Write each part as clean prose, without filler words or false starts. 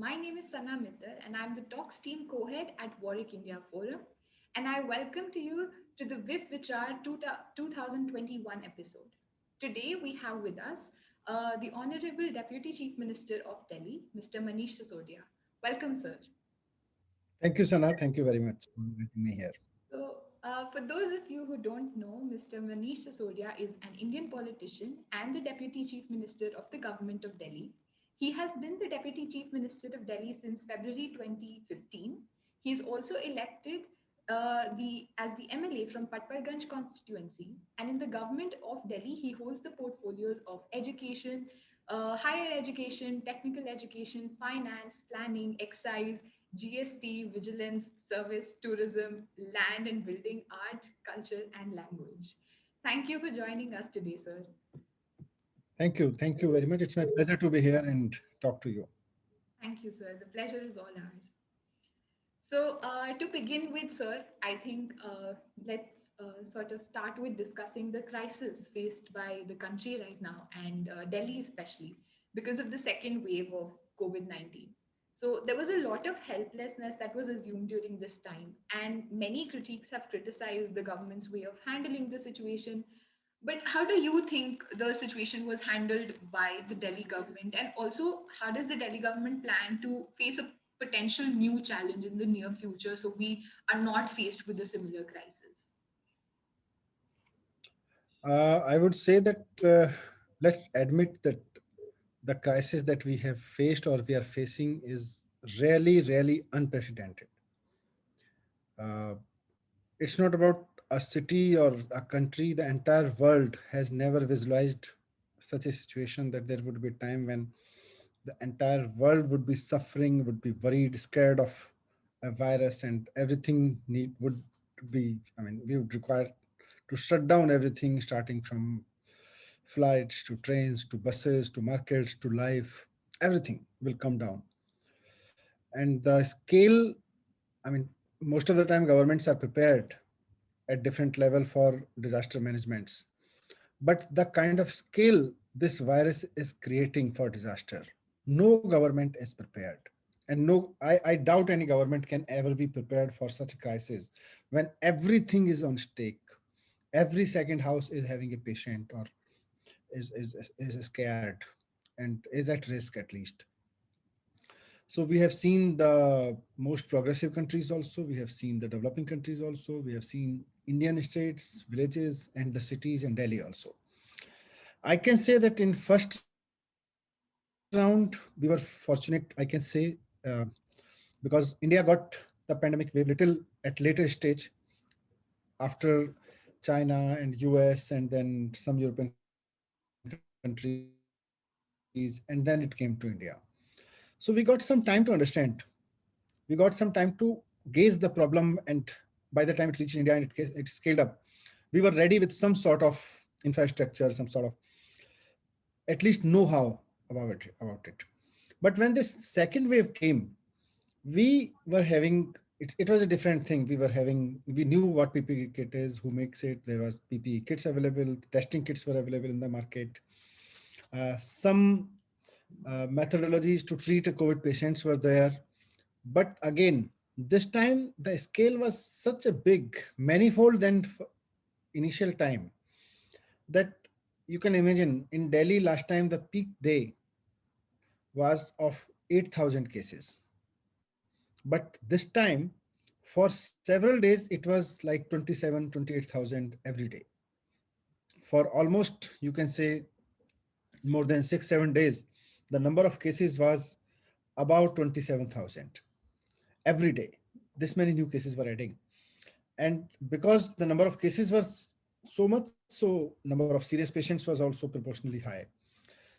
My name is Sana Mittar, and I'm the Talks team co-head at Warwick India Forum, and I welcome to you to the WIF Vichaar 2021 episode. Today we have with us the Honorable Deputy Chief Minister of Delhi, Mr. Manish Sisodia. Welcome, sir. Thank you, Sana. Thank you very much for inviting me here. For those of you who don't know, Mr. Manish Sisodia is an Indian politician and the Deputy Chief Minister of the Government of Delhi. He has been the Deputy Chief Minister of Delhi since February 2015. He is also elected as the MLA from Patparganj constituency, and in the government of Delhi, he holds the portfolios of education, higher education, technical education, finance, planning, excise, GST, vigilance, service, tourism, land and building, art, culture, and language. Thank you for joining us today, sir. Thank you. Thank you very much. It's my pleasure to be here and talk to you. Thank you, sir. The pleasure is all ours. To begin with, sir, I think let's sort of start with discussing the crisis faced by the country right now and Delhi, especially because of the second wave of COVID 19. So, there was a lot of helplessness that was assumed during this time, and many critiques have criticized the government's way of handling the situation. But how do you think the situation was handled by the Delhi government? And also, how does the Delhi government plan to face a potential new challenge in the near future so we are not faced with a similar crisis? I would say that let's admit that the crisis that we have faced or we are facing is really, really unprecedented. Uh, it's not about a city or a country. The entire world has never visualized such a situation that there would be a time when the entire world would be suffering, would be worried, scared of a virus, and everything would be, I mean, we would require to shut down everything, starting from flights to trains to buses to markets to life. Everything will come down. And the scale, I mean, most of the time governments are prepared at different level for disaster managements. But the kind of scale this virus is creating for disaster, no government is prepared. And no, I doubt any government can ever be prepared for such a crisis when everything is on stake. Every second house is having a patient or is scared and is at risk at least. So we have seen the most progressive countries also, we have seen the developing countries also, we have seen Indian states, villages, and the cities in Delhi also. I can say that in first round we were fortunate, I can say, uh, because India got the pandemic wave little at later stage after China and US and then some European countries, and then it came to India. So we got some time to understand. We got some time to gauge the problem, and by the time it reached India and it scaled up, we were ready with some sort of infrastructure, some sort of at least know-how about it. But when this second wave came, we were having it was a different thing. We knew what PPE kit is, who makes it. There was PPE kits available, testing kits were available in the market. Some methodologies to treat a COVID patients were there. But again, this time the scale was such a big, manifold than initial time, that you can imagine in Delhi last time the peak day was of 8,000 cases. But this time, for several days, it was like 27, 28,000 every day. For almost, you can say, more than 6, 7 days, the number of cases was about 27,000 every day. This many new cases were adding. And because the number of cases was so much, so number of serious patients was also proportionally high.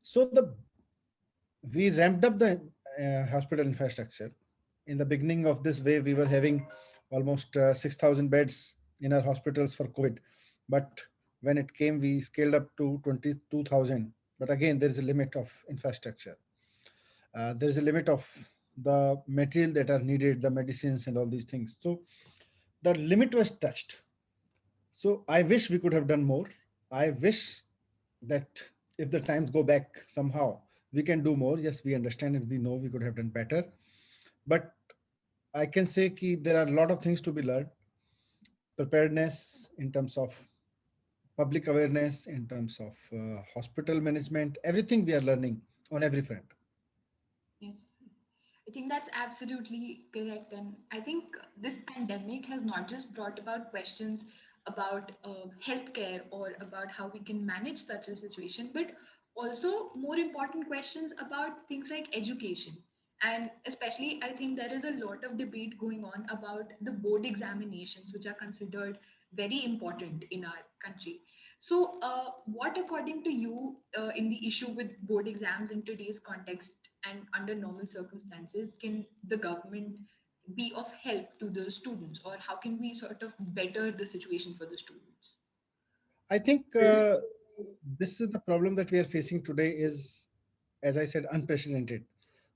So we ramped up the hospital infrastructure. In the beginning of this wave, we were having almost 6,000 beds in our hospitals for COVID. But when it came, we scaled up to 22,000. But again, there is a limit of infrastructure. There is a limit of the material that are needed, the medicines and all these things. So the limit was touched. So I wish we could have done more. I wish that if the times go back somehow, We can do more. Yes, we understand and we know we could have done better. But I can say that there are a lot of things to be learned. Preparedness in terms of public awareness, in terms of hospital management, everything we are learning on every front. Yes. I think that's absolutely correct. And I think this pandemic has not just brought about questions about healthcare or about how we can manage such a situation, but also more important questions about things like education. And especially, I think there is a lot of debate going on about the board examinations, which are considered very important in our country. So, what, according to you, in the issue with board exams in today's context and under normal circumstances, can the government be of help to the students, or how can we sort of better the situation for the students? I think this is the problem that we are facing today is, as I said, unprecedented.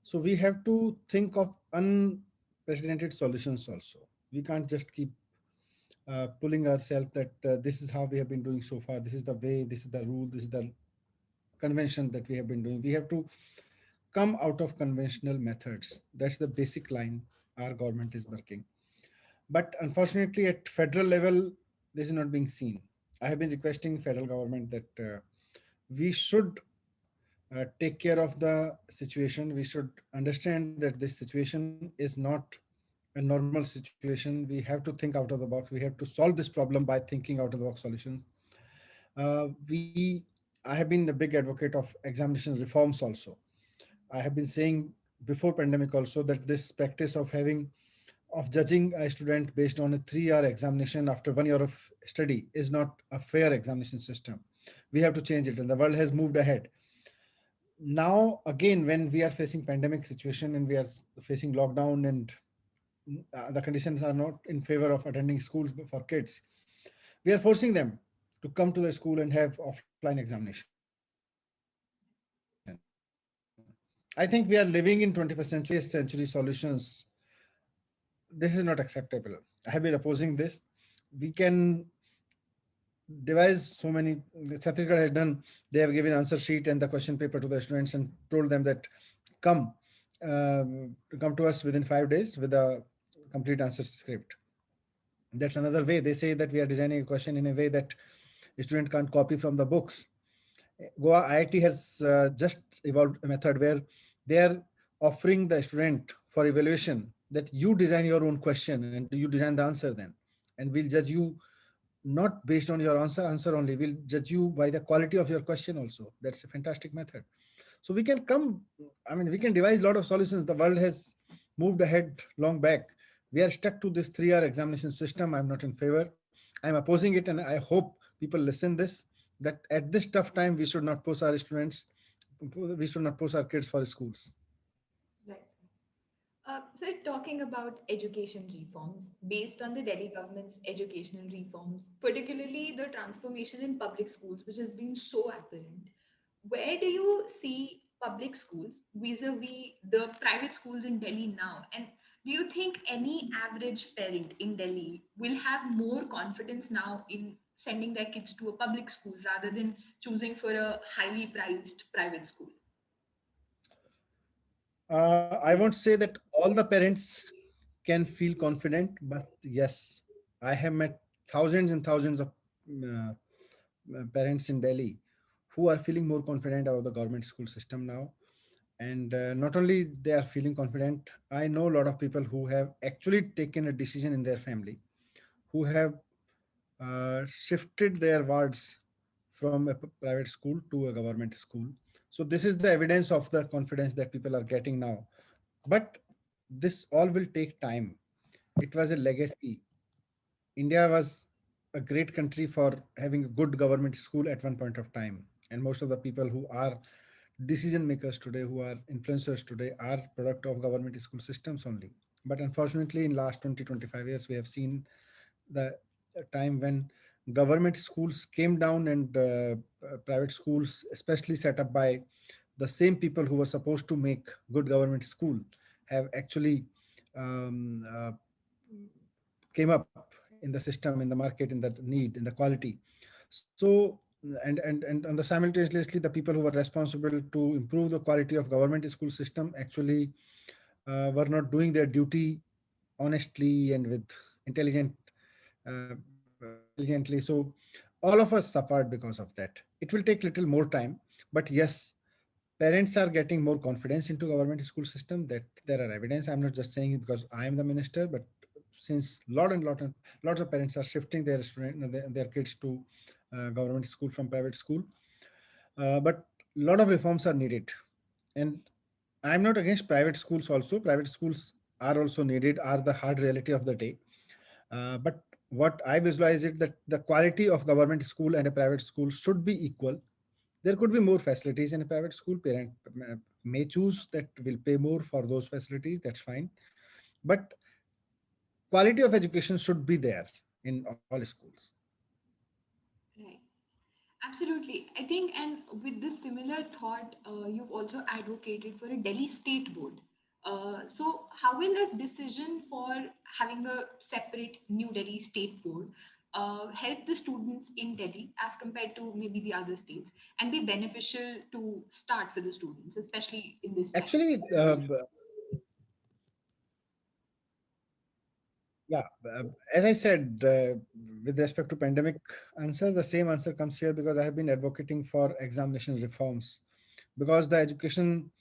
So we have to think of unprecedented solutions also. We can't just keep pulling ourselves that this is how we have been doing so far. This is the way, this is the rule, this is the convention that we have been doing. We have to come out of conventional methods. That's the basic line our government is working. But unfortunately, at federal level, this is not being seen. I have been requesting federal government that we should take care of the situation. We should understand that this situation is not a normal situation. We have to think out of the box. We have to solve this problem by thinking out of the box solutions. We I have been a big advocate of examination reforms also. I have been saying before pandemic also that this practice of judging a student based on a 3 year examination after 1 year of study is not a fair examination system. We have to change it, and the world has moved ahead. Now again, when we are facing pandemic situation and we are facing lockdown, and the conditions are not in favor of attending schools for kids, we are forcing them to come to the school and have offline examination. I think we are living in 21st century. Solutions, this is not acceptable. I have been opposing this. We can devise so many. Chhattisgarh has done. They have given answer sheet and the question paper to the students and told them that come come to us within 5 days with a complete answer script. That's another way. They say that we are designing a question in a way that a student can't copy from the books. Goa IIT has just evolved a method where they are offering the student for evaluation that you design your own question and you design the answer then, and we'll judge you not based on your answer only. We'll judge you by the quality of your question also. That's a fantastic method. So we can come. I mean, we can devise a lot of solutions. The world has moved ahead long back. We are stuck to this 3 year examination system. I'm not in favor. I'm opposing it, and I hope people listen this, that at this tough time we should not push our students, we should not push our kids for schools. Right. So, talking about education reforms, based on the Delhi government's educational reforms, particularly the transformation in public schools, which has been so apparent, where do you see public schools vis-a-vis the private schools in Delhi now? And do you think any average parent in Delhi will have more confidence now in sending their kids to a public school rather than choosing for a highly priced private school? I won't say that all the parents can feel confident, but yes, I have met thousands and thousands of uh, parents in Delhi who are feeling more confident about the government school system now. And not only they are feeling confident, I know a lot of people who have actually taken a decision in their family, who have shifted their wards from a private school to a government school. So this is the evidence of the confidence that people are getting now. But this all will take time. It was a legacy. India was a great country for having a good government school at one point of time. And most of the people who are decision makers today, who are influencers today, are product of government school systems only. But unfortunately, in last 20-25 years, we have seen the time when government schools came down, and private schools, especially set up by the same people who were supposed to make good government school, have actually um, uh, came up in the system, in the market, in the need, in the quality. So and on the simultaneously, the people who were responsible to improve the quality of government school system actually were not doing their duty honestly and with intelligent intelligently. So all of us suffered because of that. It will take little more time, but yes, parents are getting more confidence into government school system. That there are evidence. I'm not just saying it because I am the minister, but since lots of parents are shifting their their kids to government school from private school, but a lot of reforms are needed. And I'm not against private schools also. Private schools are also needed, are the hard reality of the day. But what I visualize it that the quality of government school and a private school should be equal. There could be more facilities in a private school. Parent may choose that will pay more for those facilities. That's fine. But quality of education should be there in all schools. Right. Absolutely. I think, and with this similar thought, you've also advocated for a Delhi state board. So, how will a decision for having a separate New Delhi state board help the students in Delhi as compared to maybe the other states and be beneficial to start for the students, especially in this time? Actually, yeah, as I said, with respect to pandemic answer, the same answer comes here because I have been advocating for examination reforms because the education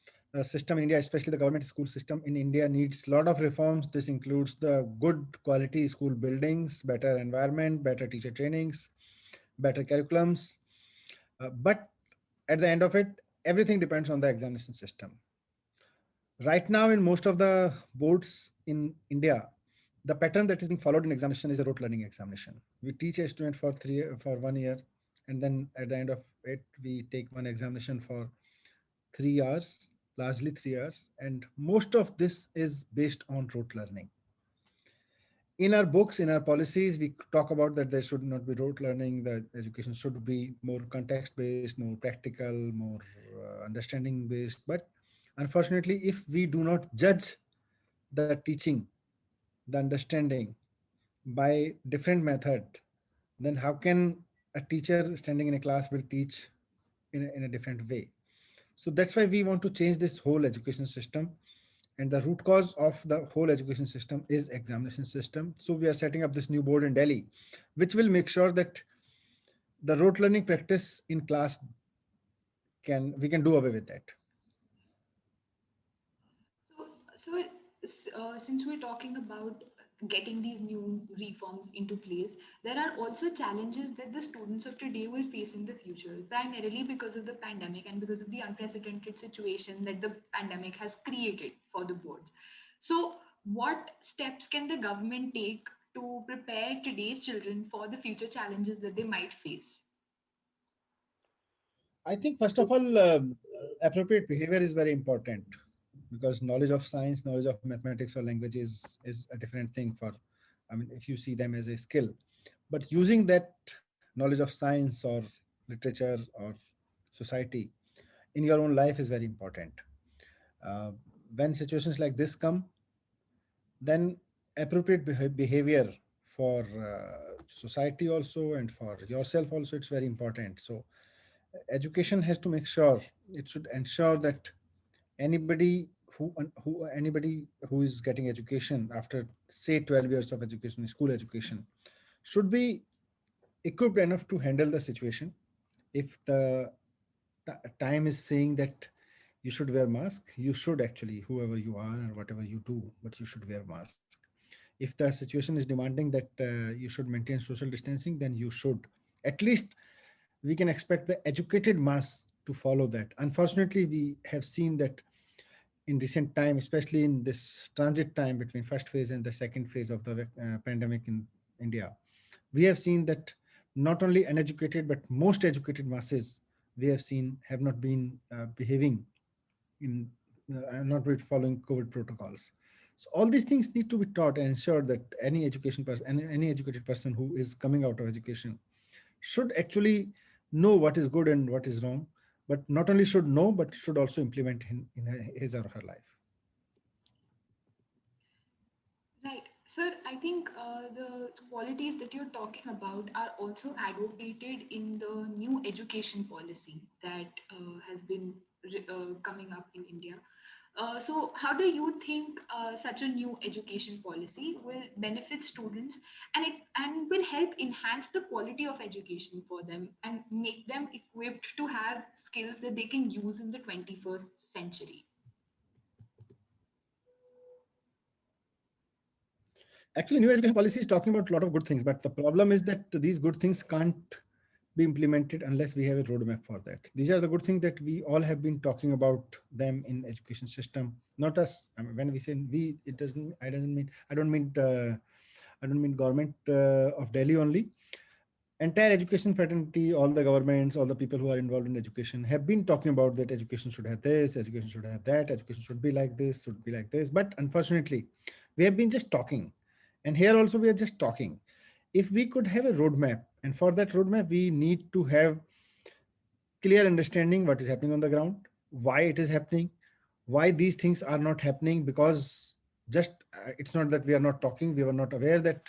system in India, especially the government school system in India, needs a lot of reforms. This includes the good quality school buildings, better environment, better teacher trainings, better curriculums. But at the end of it, everything depends on the examination system. Right now, in most of the boards in India, the pattern that is being followed in examination is a rote learning examination. We teach a student for 1 year, and then at the end of it, we take one examination for 3 hours, largely 3 hours, and most of this is based on rote learning. In our books, in our policies, we talk about that there should not be rote learning. The education should be more context based, more practical, more understanding based. But unfortunately, if we do not judge the teaching, the understanding by different method, then how can a teacher standing in a class will teach in a different way? So that's why we want to change this whole education system. And the root cause of the whole education system is examination system. So we are setting up this new board in Delhi, which will make sure that the rote learning practice in class can we can do away with that. So, since we're talking about getting these new reforms into place, there are also challenges that the students of today will face in the future, primarily because of the pandemic and because of the unprecedented situation that the pandemic has created for the boards. So, what steps can the government take to prepare today's children for the future challenges that they might face? I think first of all, appropriate behavior is very important because knowledge of science, knowledge of mathematics or language is a different thing for, I mean, if you see them as a skill. But using that knowledge of science or literature or society in your own life is very important. Uh, when situations like this come, then appropriate behavior for society also and for yourself also, it's very important. So education has to make sure, it should ensure that anybody who is getting education after say 12 years of education, school education, should be equipped enough to handle the situation. If the time is saying that you should wear mask, you should actually, whoever you are or whatever you do, but you should wear mask. If the situation is demanding that you should maintain social distancing, then you should. At least we can expect the educated mass to follow that. Unfortunately, we have seen that in recent time, especially in this transit time between first phase and the second phase of the pandemic in India, we have seen that not only uneducated but most educated masses we have seen have not been behaving in not with following COVID protocols. So all these things need to be taught and ensure that any education person, any educated person who is coming out of education should actually know what is good and what is wrong, but not only should know, but should also implement in his or her life. Right. Sir, I think the qualities that you're talking about are also advocated in the new education policy that has been coming up in India. So, how do you think such a new education policy will benefit students and will help enhance the quality of education for them and make them equipped to have skills that they can use in the 21st century? Actually, new education policy is talking about a lot of good things, but the problem is that these good things can't be implemented unless we have a roadmap for that. These are the good things that we all have been talking about them in education system. Not us. I mean, when we say we, it doesn't. I doesn't mean. I don't mean. I don't mean government of Delhi only. Entire education fraternity, all the governments, all the people who are involved in education have been talking about that education should have this, education should have that, education should be like this, should be like this. But unfortunately, we have been just talking. And here also we are just talking. If we could have a roadmap, and for that roadmap, we need to have clear understanding what is happening on the ground, why it is happening, why these things are not happening, because just it's not that we are not talking, we were not aware that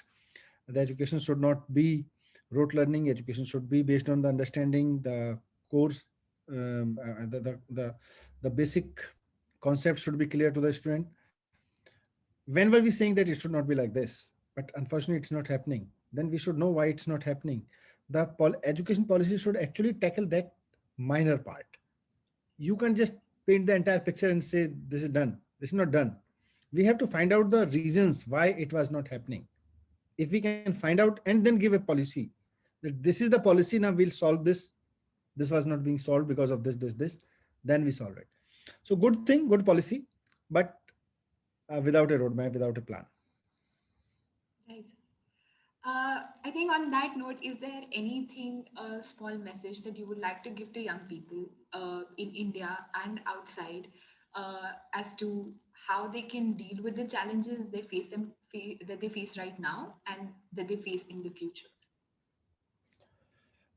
the education should not be rote learning. Education should be based on the understanding the course, the basic concept should be clear to the student. When were we saying that it should not be like this? But unfortunately it's not happening. Then we should know why it's not happening. The education policy should actually tackle that minor part. You can just paint the entire picture and say this is done, this is not done. We have to find out the reasons why it was not happening. If we can find out and then give a policy that this is the policy, now we'll solve this, this was not being solved because of this, then we solve it. So good thing, good policy, but without a roadmap, without a plan. Right. I think on that note, is there anything, a small message that you would like to give to young people in India and outside as to how they can deal with the challenges they that they face right now and that they face in the future?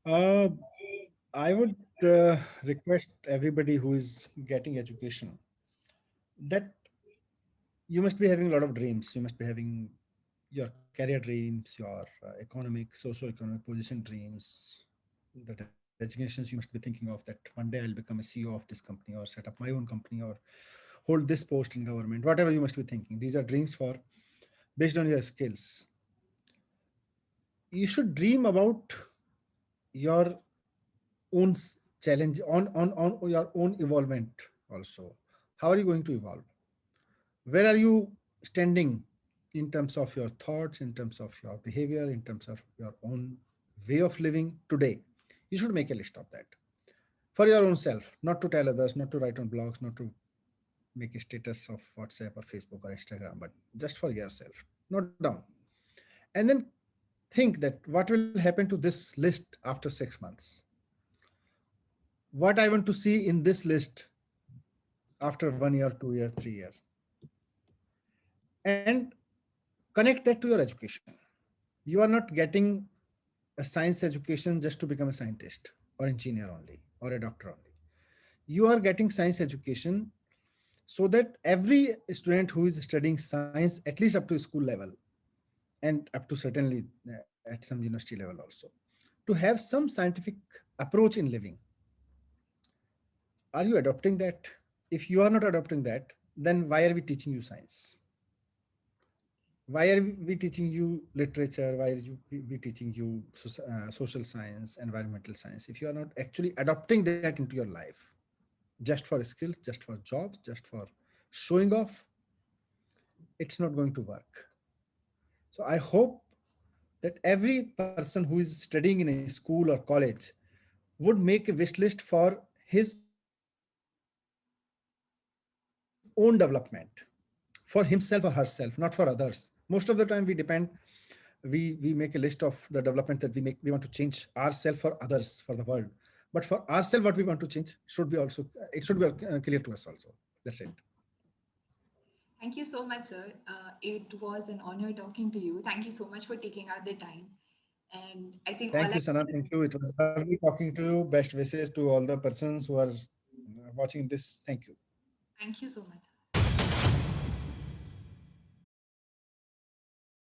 uh, I would request everybody who is getting education that you must be having a lot of dreams. You must be having your career dreams, your economic, socio-economic position dreams, the designations you must be thinking of, that one day I'll become a CEO of this company or set up my own company or hold this post in government, whatever you must be thinking. These are dreams for based on your skills. You should dream about your own challenge on your own evolvement also. How are you going to evolve? Where are you standing in terms of your thoughts, in terms of your behavior, in terms of your own way of living today? You should make a list of that for your own self, not to tell others, not to write on blogs, not to make a status of WhatsApp or Facebook or Instagram, but just for yourself. Note down. And then think that what will happen to this list after 6 months? What I want to see in this list after 1 year, 2 years, 3 years? And connect that to your education. You are not getting a science education just to become a scientist or engineer only or a doctor only. You are getting science education so that every student who is studying science, at least up to school level and up to certainly at some university level also, to have some scientific approach in living. Are you adopting that? If you are not adopting that, then why are we teaching you science? Why are we teaching you literature? Why are we teaching you social science, environmental science, if you are not actually adopting that into your life? Just for skills, just for jobs, just for showing off, it's not going to work. So I hope that every person who is studying in a school or college would make a wish list for his own development, for himself or herself, not for others. Most of the time we make a list of the development that we want to change ourselves for others, for the world. But for ourselves, what we want to change should be also, it should be clear to us also. That's it. Thank you so much, sir. It was an honor talking to you. Thank you so much for taking out the time. And I think all Thank I you, Sana. Thank you. It was lovely talking to you. Best wishes to all the persons who are watching this. Thank you. thank you so much.